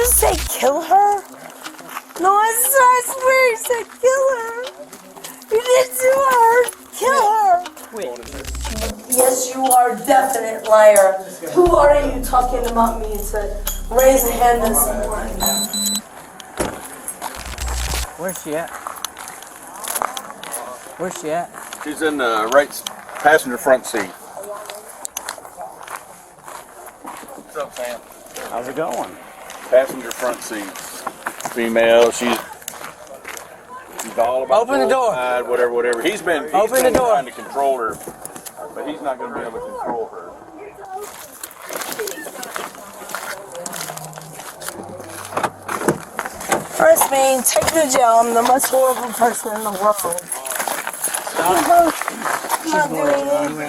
say kill her? No, I swear you said kill her. You did to her. Kill her. Wait. Yes, you are a definite liar. Who are you talking about me to raise a hand at someone? Where's she at? Where's she at? She's in the right passenger front seat. What's up, Sam? How's it going? Passenger front seat. Female. She's all about open the door. Whatever. He's been trying to control her, but he's not going to be able to control her. Arrest me, take me to jail. I'm the most horrible person in the world. I'm not doing it.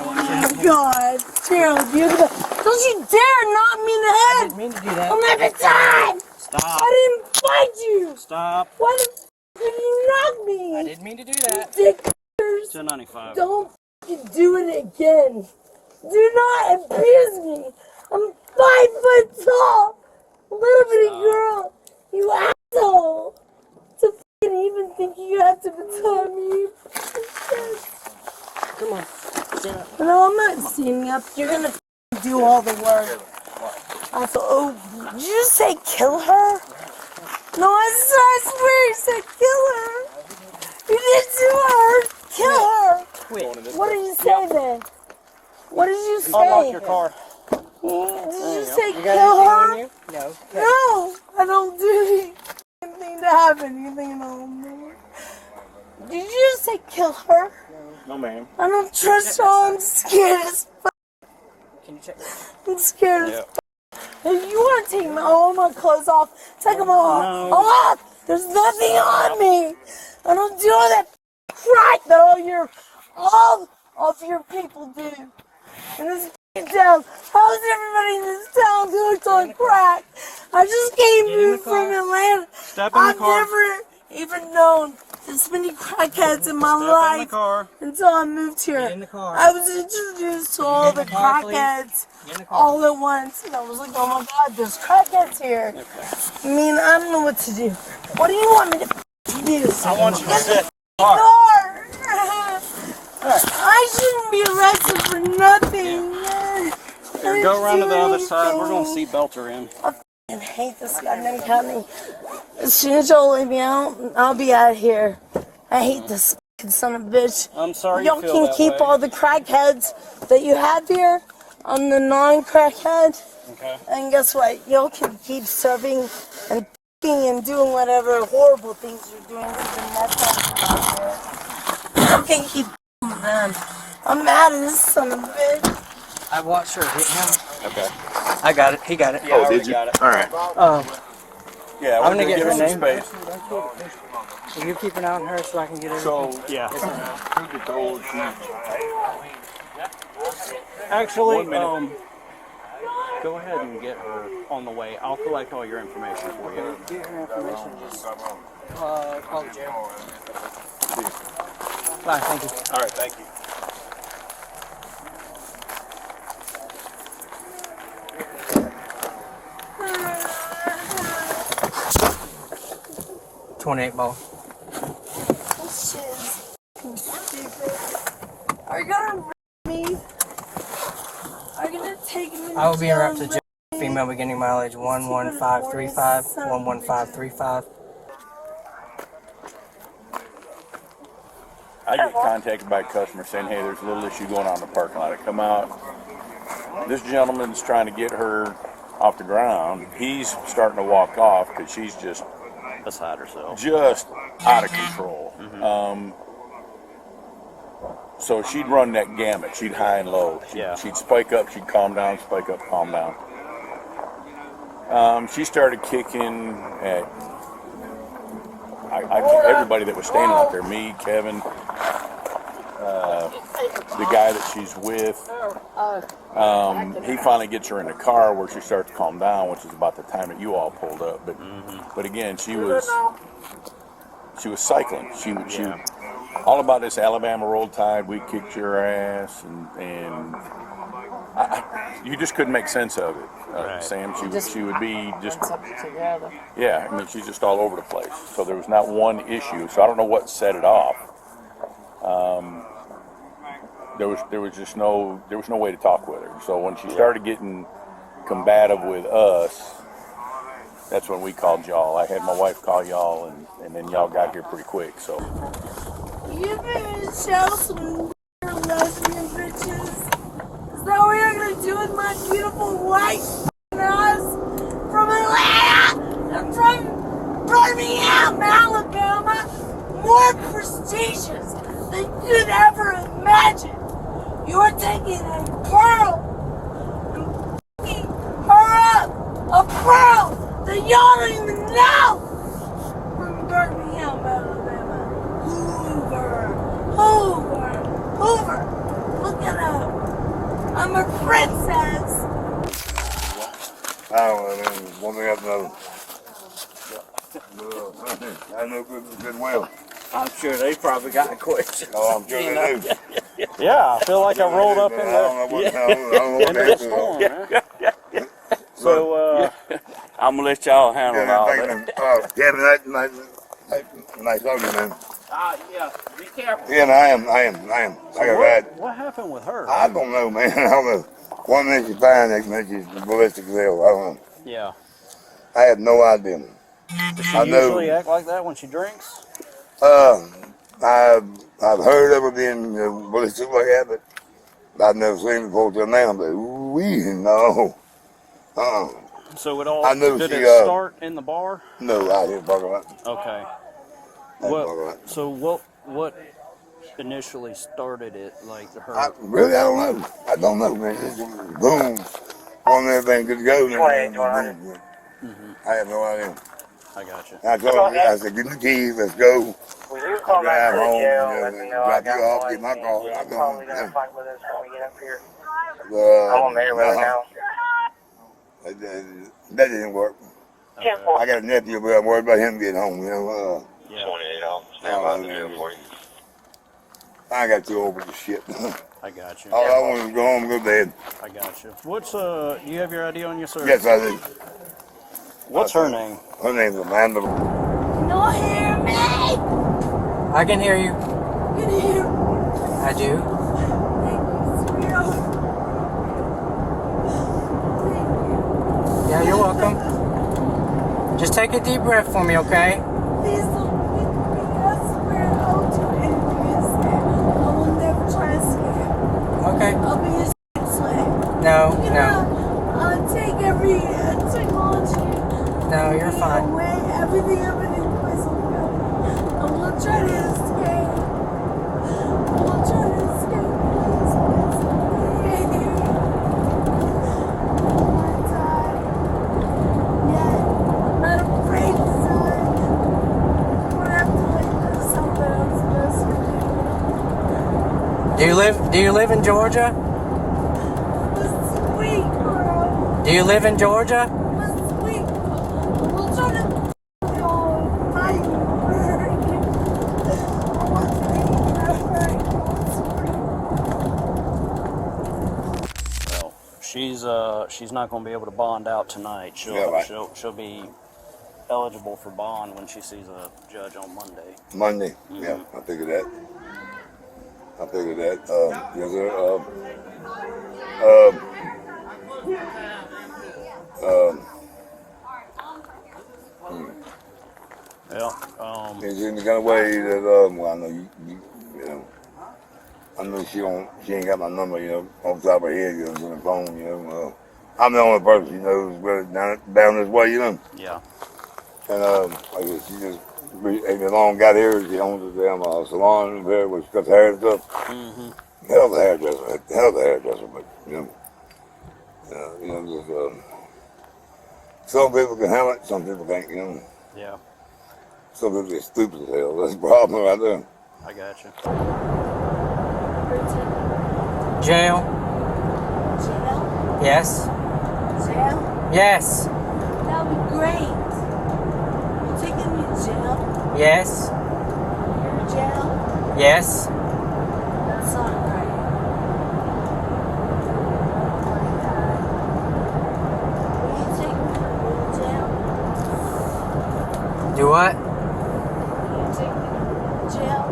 Oh my God, Gerald, don't you dare knock me in the head! I didn't mean to do that. I'm having time! Stop. I didn't fight you! Stop. Why the f did you knock me? I didn't mean to do that. Dickers! 295. Don't f***ing do it again. Do not abuse me. I'm 5 foot tall. Little bitty girl. You asshole. To f***ing even think you have to baton me. Come on. Stand up. No, I'm not standing up. You're gonna do all the work. I thought, oh, did you say kill her? No, I swear you said kill her. You did to her. Kill her. Wait. What did you say then? What did you say? Unlock your car. Did you say You got kill her? anything on you? No. No, I don't do anything to have anything on me. Did you just say kill her? No, ma'am. I don't trust her. I'm scared as fuck. Can you check? I'm scared as fuck. If you want to take all my clothes off, take them all No. off. There's nothing on me. I don't do all that crap that all of your people do. In this town, how is everybody in this town hooked on crack? I just came here from Atlanta. Step in the car. I've never even known this many crackheads in my Step in the life car. until I moved here. Get in the car. I was introduced to all the car, crackheads Get in the car. all at once, and I was like, oh my God, there's crackheads here. Okay. I mean, I don't know what to do. What do you want me to do? I want you to sit. Car. I shouldn't be arrested for nothing. Here, go around to the other side. We're going to seatbelt her in. I hate this goddamn county. As soon as y'all leave me out, I'll be out of here. I hate this fucking son of a bitch. I'm sorry Y'all you feel can that keep way. all the crackheads that you have here. I'm the non-crackhead. Okay. And guess what? Y'all can keep serving and f***ing and doing whatever horrible things you're doing to the meth out there. Y'all can keep f***ing them. I'm mad at this son of a bitch. I watched her hit him. Okay. I got it. He got it. Yeah, oh, did you? Got it. All right. Yeah, I'm gonna get her name. Space. Will you keep an eye on her so I can get her? So, yeah. Truth be told, Actually, go ahead and get her on the way. I'll collect all your information for you. Get her information. Just call the jail. Bye. Thank you. All right. Thank you. $28 ball. This shit is f***ing stupid. Are you gonna rape me? Are you gonna take me to I will be jail interrupted. and rape me? Female beginning mileage 11535. 11535. I get contacted by a customer saying, hey, there's a little issue going on in the parking lot. I come out. This gentleman's trying to get her off the ground. He's starting to walk off because she's just Beside herself. just out of control. So she'd run that gamut. She'd high and low. She'd spike up, she'd calm down, spike up, calm down. She started kicking at everybody that was standing out there. Me, Kevin, the guy that she's with. He finally gets her in the car where she starts to calm down, which is about the time that you all pulled up. But again, she was cycling. She all about this Alabama roll tide. We kicked your ass, and you just couldn't make sense of it, Right. Sam. Just She would be just, something together. yeah. I mean, she's just all over the place. So there was not one issue. So I don't know what set it off. There was just no way to talk with her. So when she started getting combative with us, that's when we called y'all. I had my wife call y'all, and then y'all got here pretty quick. So You better show some lesbian bitches. Is that what you're gonna do with my beautiful white ass from Atlanta and from Birmingham, Alabama? More prestigious than you'd ever imagine. You're taking a pearl and picking her up, a pearl that y'all don't even know, from Birmingham, Alabama. Hoover, look it up. I'm a princess. I don't know, man. One thing after another. I know good well. I'm sure they probably got questions. Oh, I'm sure they do. Yeah, I feel like I rolled up in I don't know what, I don't know what the they storm, do. man. So, I'm gonna let y'all handle all that. Kevin, nice of you, man. Yeah, be careful. Yeah, no, I am. I got ride. What happened with her? I don't know, man. I don't know. One minute she's fine, next minute she's ballistic as hell. I don't know. Yeah. I have no idea. Does she I know. usually act like that when she drinks? I've heard of her being ballistic like that, but I've never seen it before till now. But no. So it all, I know did she, it start in the bar? No, I didn't talk about it. Okay. What initially started it, like her? I don't know, man. It's just boom. On everything good to go. I have no idea. I got you. I told her, I said, give me the keys, let's go. We do call Drive back home, jail, let me know. drop I got you off, one, get my car. and I you go probably home. gonna fight with us when we get up here. I'm I'm on there right now. That didn't work. Okay. I got a nephew, but I'm worried about him getting home. Yeah. 28, I'll stand by the jail for you. I got too old for this shit. I got you. All I want is to go home and go to bed. I got you. What's do you have your ID on you, sir? Yes, I do. What's her name? Her name's Amanda. No, hear me. I can hear you. You can hear me. I do. Thank you, sweetheart. Thank you. Yeah, you're welcome. Just take a deep breath for me, okay? Please don't beat me. I swear I'll do anything you say. I will never try to escape. Okay. I'll be a slave. No, You no. know, I'll take every technology. No, you're fine. Away, everything, please don't go. I will try to escape. I will try to escape, please. One time. Yet, I'm not afraid to die. I'm gonna have to wait for something else best to Do you live in Georgia? do. But sweet girl. Do you live in Georgia? But sweet. We'll try to fight for her. I want to be Well, she's not going to be able to bond out tonight. Yeah, right. She'll be eligible for bond when she sees a judge on Monday. Monday. Yeah, I figured that. Yes, sir. Yeah. It's in the kind of way that, well, I know you know, I know she ain't got my number, on top of her head, on the phone, I'm the only person she knows really down this way, Yeah. And, I guess she just, ain't long got here, she owns a damn salon there where she cuts hair and stuff. Mm-hmm. Hell of a hairdresser, but, some people can handle it, some people can't, Yeah. Some people get stupid as hell, that's the problem right there. I got you. Jail? Jail? Yes. Jail? Yes. That would be great. You taking me to jail? Yes. You're in jail? Yes. That's not right. Oh my God. Do what? You take me to jail.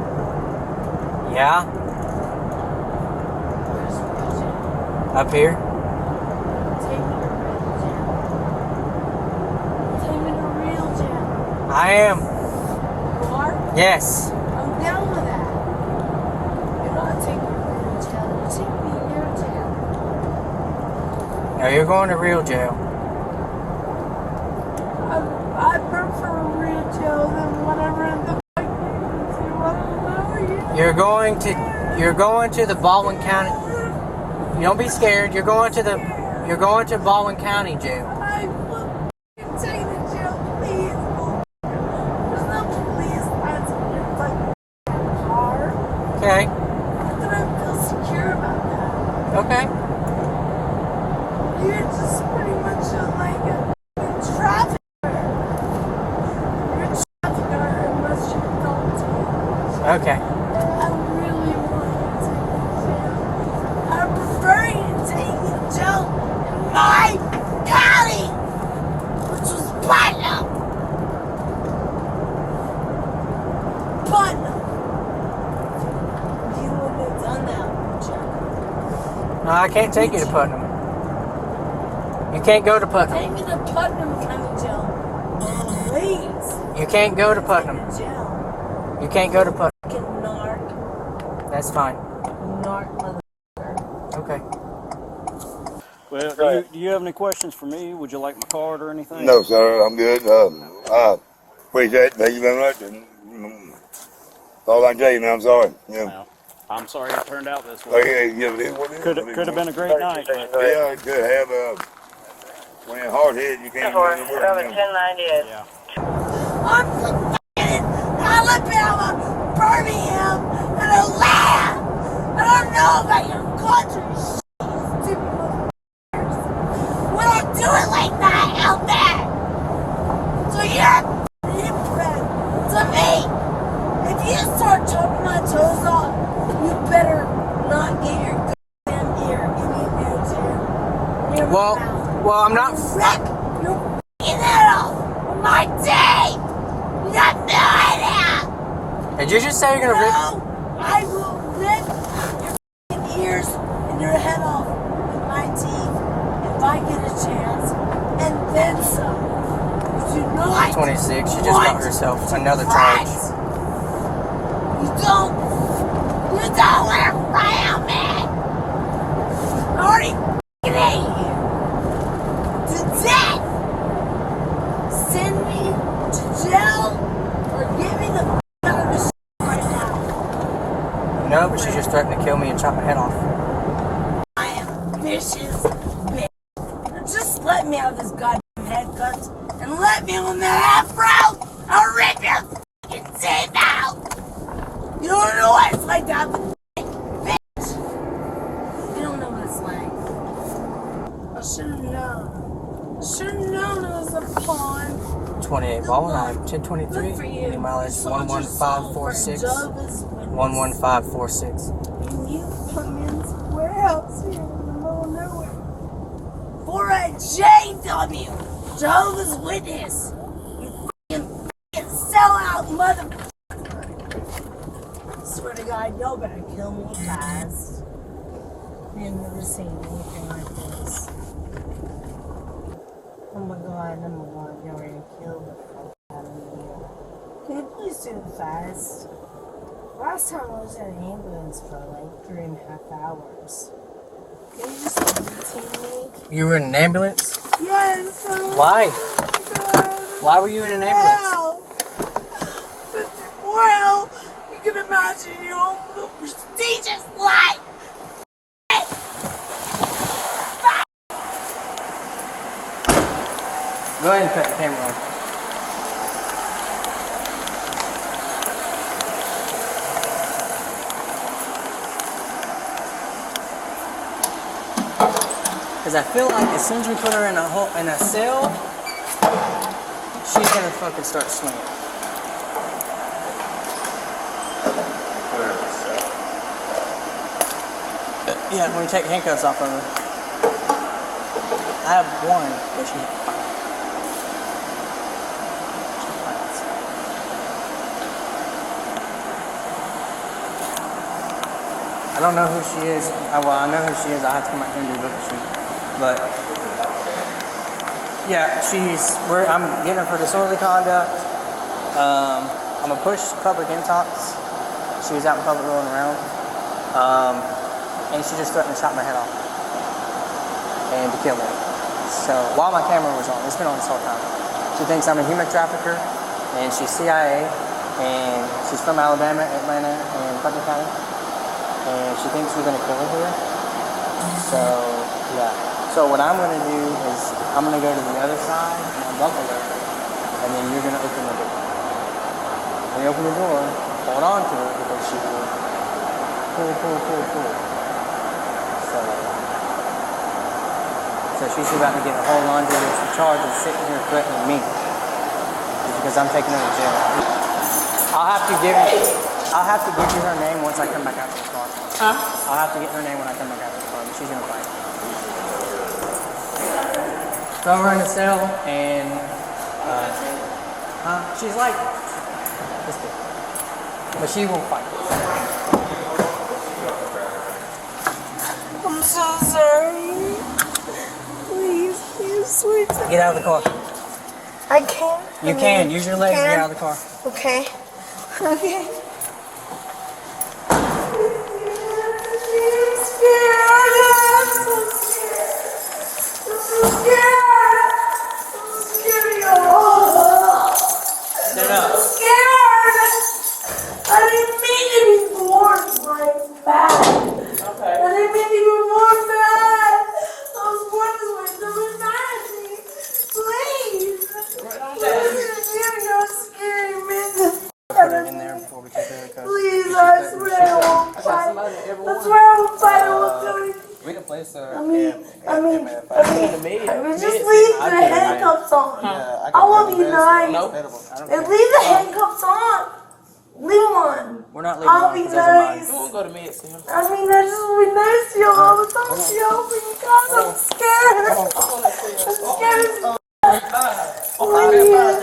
Yeah? Where's real jail? Up here? Take me to real jail. Take me to real jail. I am. You are? Yes. I'm down with that. You're not taking me to real jail. You take me to real jail. No, you're going to real jail. I prefer real jail than whatever in the fuck you do. You're going to the Baldwin County. You don't be scared. You're going to Baldwin County jail. I will take me to jail, please. There's no police lights on your fucking car. Okay. Then I feel secure about that. Okay. You're just pretty much like a fucking trafficker. You're a trafficker unless you're adult. Okay. I really want you to take me to jail. I prefer you to take me to jail in my county, which was Putnam. Putnam. You wouldn't have done that, Jack. No, I can't take you to Putnam. You can't go to Putnam. Take me to Putnam County Jail. Please. You can't go to Putnam. Jail. You can't go to Putnam. Fucking narc. That's fine. Narc motherfucker. Okay. Well, do you have any questions for me? Would you like my card or anything? No, sir, I'm good. Appreciate it. Thank you very much. And, that's all I can tell you, man. I'm sorry. Yeah. Well, I'm sorry it turned out this way. Okay, yeah, it is what it is. Could have been a great night. But Yeah, it could have. When you're hard head, you can't do any work. 1098. yeah. I'm from fucking Alabama, Birmingham, and Atlanta. I don't know about your country, stupid motherfuckers. We don't do it like that out there. So you're a hypocrite to me. If you start chopping my toes off, you better not get your goddamn ear in your ears here. Well, I'm not. Rip your fucking head off with my teeth. You got no idea. Did you just say you're gonna rip? No, I will rip your fucking ears and your head off with my teeth if I get a chance, and then some. You do not. 26. She just got herself another charge. You don't want to fry on me. I already fucking hate you to death. Send me to jail or get me the fuck out of this shit right now. No, but she just threatened to kill me and chop my head off. I am vicious bitch. Now just let me have this goddamn haircut and let me on that afro. I'll rip your fucking teeth out. You don't know what it's like to have a dick, bitch. You don't know what it's like. I should have known. I should have known it was a pawn. 28 Baldwin, I'm 1023. Good for you. Your mileage You sold your soul for 11546. Jehovah's Witness. 11546. And you put me in this warehouse here in the middle of nowhere for a JW, Jehovah's Witness. You fucking sellout motherfucker. I swear to God, y'all better kill me fast. I've never seen anything like this. Oh my God, y'all ready to kill the fuck out of me. Can you please do it fast? Last time I was in an ambulance for like 3.5 hours. Can you just routine me? You were in an ambulance? Yes. Why? God. Why were you in an ambulance? Well, well, you can imagine your own prestigious life. Go ahead and cut the camera on. Because I feel like as soon as we put her in a cell, she's gonna fucking start swinging. Yeah, when we take handcuffs off of her. I have one, but she I don't know who she is. Well, I know who she is. I have to come back here and do a book shoot. But yeah, I'm getting her for disorderly conduct. I'm gonna push public intox. She was out in public rolling around. And she just threatened to chop my head off and to kill me. So while my camera was on, it's been on this whole time. She thinks I'm a human trafficker, and she's CIA, and she's from Alabama, Atlanta, and Baldwin County, and she thinks we're gonna kill her here. So yeah. So what I'm gonna do is I'm gonna go to the other side and unbuckle her, and then you're gonna open the door. When you open the door, hold on to it because she will pull. So she's about to get a whole laundry list of charges sitting here threatening me because I'm taking her to jail. I'll have to give you her name once I come back out to the car. Huh? I'll have to get her name when I come back out to the car, but she's gonna fight. Throw her in the cell and she's like this big, but she will fight. I'm so sorry. Please, sweet. Get out of the car. I can't. You can. Use your legs to get out of the car. Okay. Okay. I'm scared. I'm so scared. I'm so scared. I'm scared, y'all. Sit up. I'm scared. I didn't mean to be born like that. Okay. I didn't mean to be born bad. I was born this way. Don't be mad at me. Please. You're scary, man. Put her in there before we take her to the car. Please, I swear I won't fight. I swear I won't fight. I won't do anything. We can place her. I mean, just leave the handcuffs on. I will be nice. And leave the handcuffs on. Leave one. We're not leaving I'll on be because those are mine. nice. We'll go to Mid, Sam. I mean, I just want to be nice to you all the time. Yo, because I'm scared. I'm scared. Oh my God.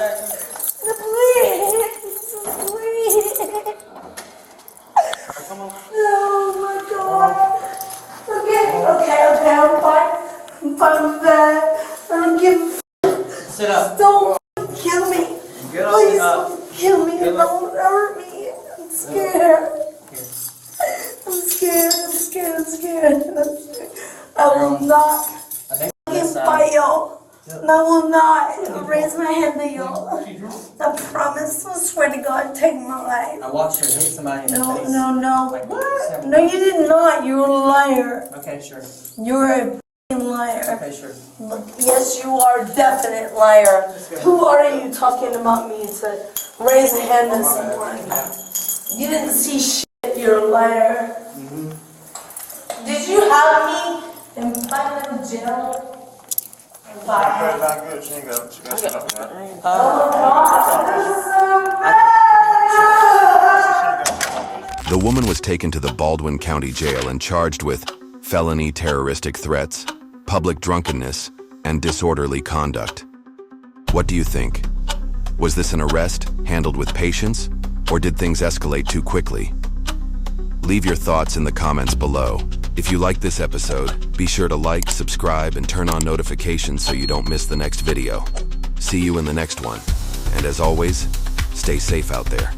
Okay, I'm fine with that. I don't give a Sit up. Don't kill me. Get Please up. don't kill me. Don't hurt me. I'm scared. I'm scared. I will not fight y'all. And I will not raise my hand to y'all. I promise. I swear to God, take my life. I watched her hit somebody in the face. No. What? No, you did not. You're a liar. Okay, sure. You're a f***ing liar. Okay, sure. Yes, you are a definite liar. Who are you talking about me to raise a hand to someone? You didn't see shit. You're a liar. Did you have me in Platinum jail? The woman was taken to the Baldwin County Jail and charged with felony terroristic threats, public drunkenness, and disorderly conduct. What do you think? Was this an arrest handled with patience, or did things escalate too quickly? Leave your thoughts in the comments below. If you like this episode, be sure to like, subscribe, and turn on notifications so you don't miss the next video. See you in the next one. And as always, stay safe out there.